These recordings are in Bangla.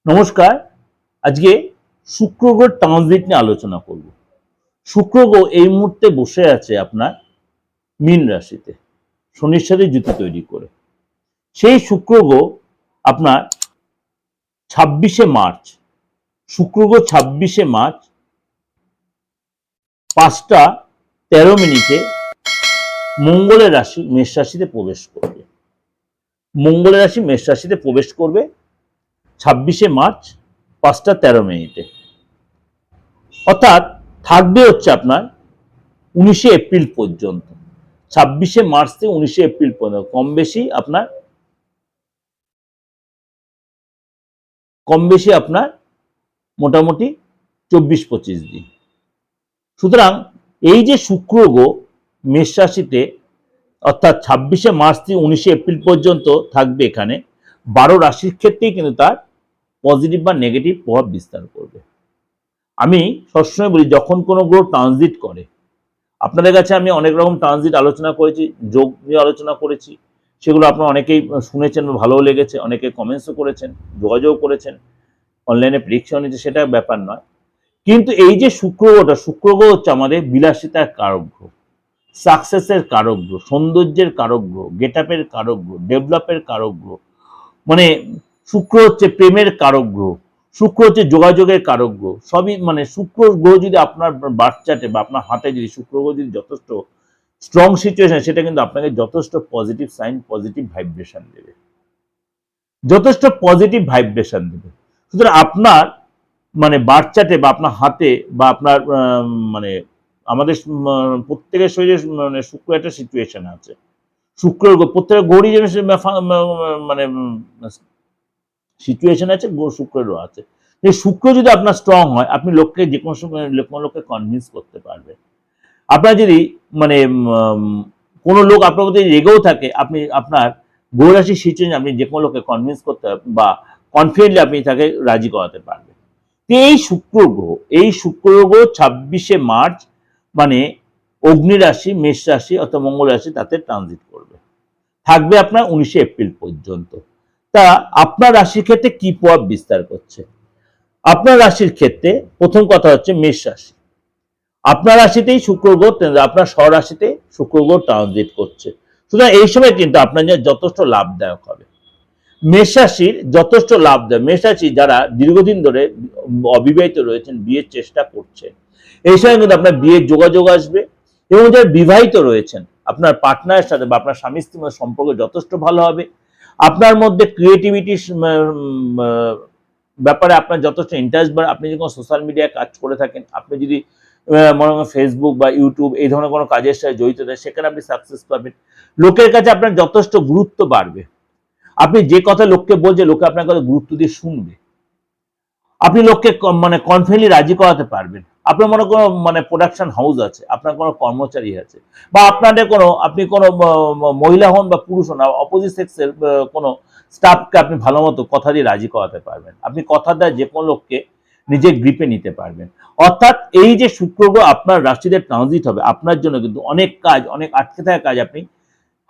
নমস্কার। আজকে শুক্র গ্রহের ট্রানজিট নিয়ে আলোচনা করব। শুক্র গ্রহ এই মুহূর্তে বসে আছে আপনার মীন রাশিতে, শনির সাথে জুতি তৈরি করে। সেই শুক্র গ্রহ আপনার 26শে মার্চ, শুক্র গ্রহ 26শে মার্চ 5টা 13 মিনিটে মঙ্গলের রাশি মেষ রাশিতে প্রবেশ করবে। মঙ্গলের রাশি মেষ রাশিতে প্রবেশ করবে 26শে মার্চ 5টা 13 মিনিটে, অর্থাৎ থাকবে হচ্ছে আপনার 19শে এপ্রিল পর্যন্ত। 26শে মার্চ থেকে 19শে এপ্রিল পর্যন্ত কম বেশি আপনার মোটামুটি 24-25 দিন। সুতরাং এই যে শুক্র গ্রহ মেষ রাশিতে অর্থাৎ 26শে মার্চ থেকে 19শে এপ্রিল পর্যন্ত থাকবে, এখানে 12 রাশির ক্ষেত্রেই কিন্তু তার পজিটিভ বা নেগেটিভ প্রভাব বিস্তার করবে। আমি সবসময় বলি, যখন কোনো গ্রহ ট্রানজিট করে, আপনাদের কাছে আমি অনেক রকম ট্রানজিট আলোচনা করেছি, যোগ নিয়ে আলোচনা করেছি, সেগুলো আপনারা অনেকেই শুনেছেন, ভালোও লেগেছে, অনেকে কমেন্টসও করেছেন, যোগাযোগ করেছেন, অনলাইনে প্রেডিকশন হয়েছে, সেটা ব্যাপার নয়। কিন্তু এই যে শুক্র গ্রহ হচ্ছে আমাদের বিলাসিতার কারক গ্রহ, সাকসেসের কারক গ্রহ, সৌন্দর্যের কারক গ্রহ, গেট আপের কারক গ্রহ, ডেভেলপের কারক গ্রহ। মানে শুক্র হচ্ছে প্রেমের কারক গ্রহ, শুক্র হচ্ছে যোগাযোগের কারক গ্রহ। সবই মানে শুক্র গ্রহ যদি আপনার বার্থ চার্টে বা আপনার হাতে যদি শুক্র গ্রহ যদি যথেষ্ট স্ট্রং সিচুয়েশন, সেটা কিন্তু আপনাকে যথেষ্ট পজিটিভ সাইন, পজিটিভ ভাইব্রেশন দেবে, যথেষ্ট পজিটিভ ভাইব্রেশন দেবে। সুতরাং আপনার মানে বার্থ চার্টে বা আপনার হাতে বা আপনার মানে আমাদের প্রত্যেকের শরীরে মানে শুক্র একটা সিচুয়েশন আছে। শুক্র প্রত্যেকের গৌরী যেন মানে সিচুয়েশন আছে, শুক্রেরও আছে। এই শুক্র যদি আপনার স্ট্রং হয়, আপনি লোককে যে কোনো সময় কোনো লোককে কনভিন্স করতে পারবেন। আপনার যদি মানে কোনো লোক আপনার প্রতি রেগেও থাকে, আপনি আপনার গ্রহ রাশির সিচুয়েশন আপনি যে কোনো লোককে কনভিন্স করতে বা কনফিডেন্টলি আপনি তাকে রাজি করাতে পারবেন। এই শুক্র গ্রহ 26শে মার্চ মানে অগ্নি রাশি মেষ রাশি অথবা মঙ্গল রাশি তাতে ট্রানজিট করবে, থাকবে আপনার 19শে এপ্রিল পর্যন্ত। তা আপনার রাশির ক্ষেত্রে কি প্রভাব বিস্তার করছে? আপনার রাশির ক্ষেত্রে প্রথম কথা হচ্ছে মেষ রাশি। আপনার রাশিতেই শুক্র গ্রহ, আপনার স্বরাশিতে শুক্র গ্রহ ট্রানজিট করছে। সুতরাং এই সময় কিন্তু আপনার যথেষ্ট লাভদায়ক হবে। মেষ রাশির যথেষ্ট লাভদায়ক, মেষ রাশি যারা দীর্ঘদিন ধরে অবিবাহিত রয়েছেন, বিয়ের চেষ্টা করছেন, এই সময় কিন্তু আপনার বিয়ের যোগাযোগ আসবে। এবং যারা বিবাহিত রয়েছেন, আপনার পার্টনারের সাথে বা আপনার স্বামী স্ত্রীর মধ্যে সম্পর্ক যথেষ্ট ভালো হবে। আপনার মধ্যে ক্রিয়েটিভিটির ব্যাপারে আপনার যথেষ্ট ইন্টারেস্ট বাড়ে। আপনি যদি কোনো সোশ্যাল মিডিয়ায় কাজ করে থাকেন, আপনি যদি মনে করেন ফেসবুক বা ইউটিউব এই ধরনের কোনো কাজের সাথে জড়িত থাকেন, সেখানে আপনি সাকসেস পাবেন। লোকের কাছে আপনার যথেষ্ট গুরুত্ব বাড়বে। আপনি যে কথা লোককে বলছে, লোকে আপনার কথা গুরুত্ব দিয়ে শুনবে। আপনি লোককে মানে কনফিডেন্টলি রাজি করাতে পারবেন। আপনার মনে কোনো মানে প্রোডাকশন হাউস আছে, আপনার কোনো কর্মচারী আছে, বা আপনাদের কোনো আপনি কোনো মহিলা হন বা পুরুষ হন, অপোজিট সেক্সের কোনো স্টাফকে আপনি ভালো মতো কথা দিয়ে রাজি করাতে পারবেন। আপনি কথা দেয় যে কোনো লোককে নিজের গ্রিপে নিতে পারবেন। অর্থাৎ এই যে শুক্র গ্রহ আপনার রাশিতে ট্রানজিট হবে, আপনার জন্য কিন্তু অনেক কাজ, অনেক আটকে থাকা কাজ আপনি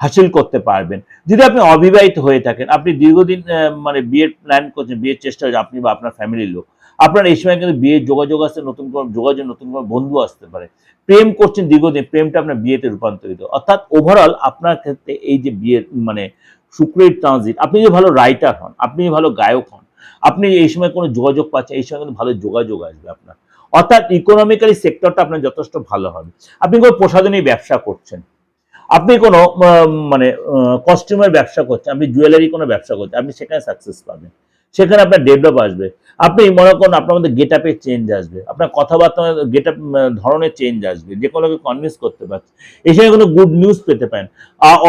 হাসিল করতে পারবেন। যদি আপনি অবিবাহিত হয়ে থাকেন, আপনি দীর্ঘদিন মানে বিয়ের প্ল্যান করছেন, বিয়ের চেষ্টা হচ্ছে, আপনি বা আপনার ফ্যামিলির লোক, আপনার এই সময় কিন্তু বিয়ের যোগাযোগ আসতে, নতুন কোনো যোগাযোগ, নতুন কোনো বন্ধু আসতে পারে। প্রেম করছেন দীর্ঘদিন, প্রেমটা আপনার বিয়েতে রূপান্তরিত। অর্থাৎ ওভারঅল আপনার ক্ষেত্রে এই যে বিয়ের মানে শুক্রের ট্রানজিট, আপনি যদি ভালো রাইটার হন, আপনি ভালো গায়ক হন, আপনি এই সময় কোনো যোগাযোগ পাচ্ছেন, এই সময় কিন্তু ভালো যোগাযোগ আসবে আপনার। অর্থাৎ ইকোনমিক্যালি সেক্টরটা আপনার যথেষ্ট ভালো হবে। আপনি কোনো প্রসাধনী ব্যবসা করছেন, আপনি কোনো মানে কস্টিউমের ব্যবসা করছেন, আপনি জুয়েলারি কোনো ব্যবসা করছেন, আপনি সেখানে সাকসেস পাবেন, সেখানে আপনার ডেভেলপ আসবে। আপনি মনে করুন আপনার মধ্যে গেট আপে চেঞ্জ আসবে, আপনার কথাবার্তা গেট আপ ধরনের চেঞ্জ আসবে, যে কোনো কনভিন্স করতে পারছে, এই সময় কোনো গুড নিউজ পেতে পারেন।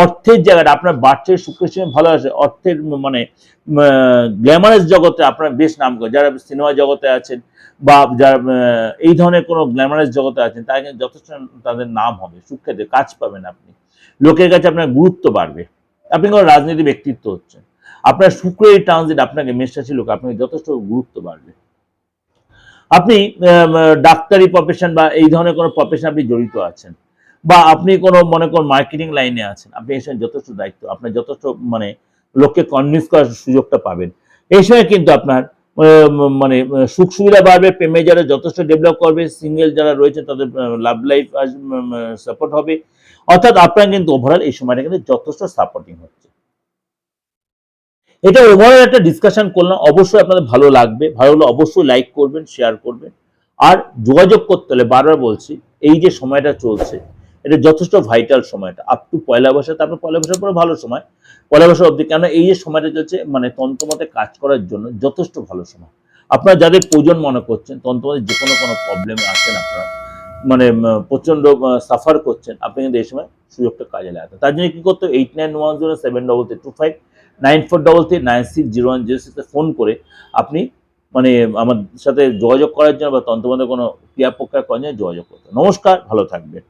অর্থের জায়গাটা আপনার বাচ্চার শুক্রের সময় ভালো আসে, অর্থের মানে গ্ল্যামারাস জগতে আপনার বেশ নাম করে, যারা সিনেমা জগতে আছেন বা যারা এই ধরনের কোনো গ্ল্যামারাস জগতে আছেন, তারা কিন্তু যথেষ্ট তাদের নাম হবে, সুখ্যাতি কাজ পাবেন আপনি, লোকের কাছে আপনার গুরুত্ব বাড়বে। আপনি কোনো রাজনীতি ব্যক্তিত্ব হচ্ছেন, আপনার শুক্রের ট্রানজিট আপনাকে মেষ রাশির লোক আপনাকে যথেষ্ট গুরুত্ব বাড়বে। আপনি ডাক্তারি প্রফেশন বা এই ধরনের কোনো প্রফেশন আপনি জড়িত আছেন, বা আপনি কোনো মনে করুন মার্কেটিং লাইনে আছেন, আপনি এই সময় যথেষ্ট দায়িত্ব, আপনার যথেষ্ট মানে লোককে কনভিন্স করার সুযোগটা পাবেন। এই সময় কিন্তু আপনার মানে সুখ সুবিধা বাড়বে, প্রেমে যারা যথেষ্ট ডেভেলপ করবে, সিঙ্গেল যারা রয়েছে তাদের লাভ লাইফ সাপোর্ট হবে। অর্থাৎ আপনার কিন্তু ওভারঅল এই সময়টা কিন্তু যথেষ্ট সাপোর্টিং হচ্ছে। এটা ওভারঅল একটা ডিসকাশন করলাম, অবশ্যই আপনাদের ভালো লাগবে, ভালো হলে অবশ্যই লাইক করবেন, শেয়ার করবেন। আর যোগাযোগ করতে হলে বারবার বলছি, এই যে সময়টা চলছে এটা যথেষ্ট ভাইটাল সময়টা, আপ টু পয়লা বৈশাখ, তারপর পয়লা বৈশাখ পরে ভালো সময়, পয়লা বৈশাখ অবধি, কেন এই যে সময়টা চলছে মানে তন্ত্রমতে কাজ করার জন্য যথেষ্ট ভালো সময়। আপনারা যাদের প্রয়োজন মনে করছেন, তন্ত্রমতে যে কোনো প্রবলেমে আছেন, আপনারা মানে প্রচন্ড সাফার করছেন, আপনি কিন্তু এই সময় সুযোগটা কাজে লাগাতে। তার জন্য কি করতে হবে, 891073259433960106 ফোন করে আপনি মানে আমার সাথে যোগাযোগ করার জন্য বা তন্ত্রমন্ত্রের কোনো ক্রিয়া প্রক্রিয়া করার জন্য যোগাযোগ করতে। নমস্কার, ভালো থাকবেন।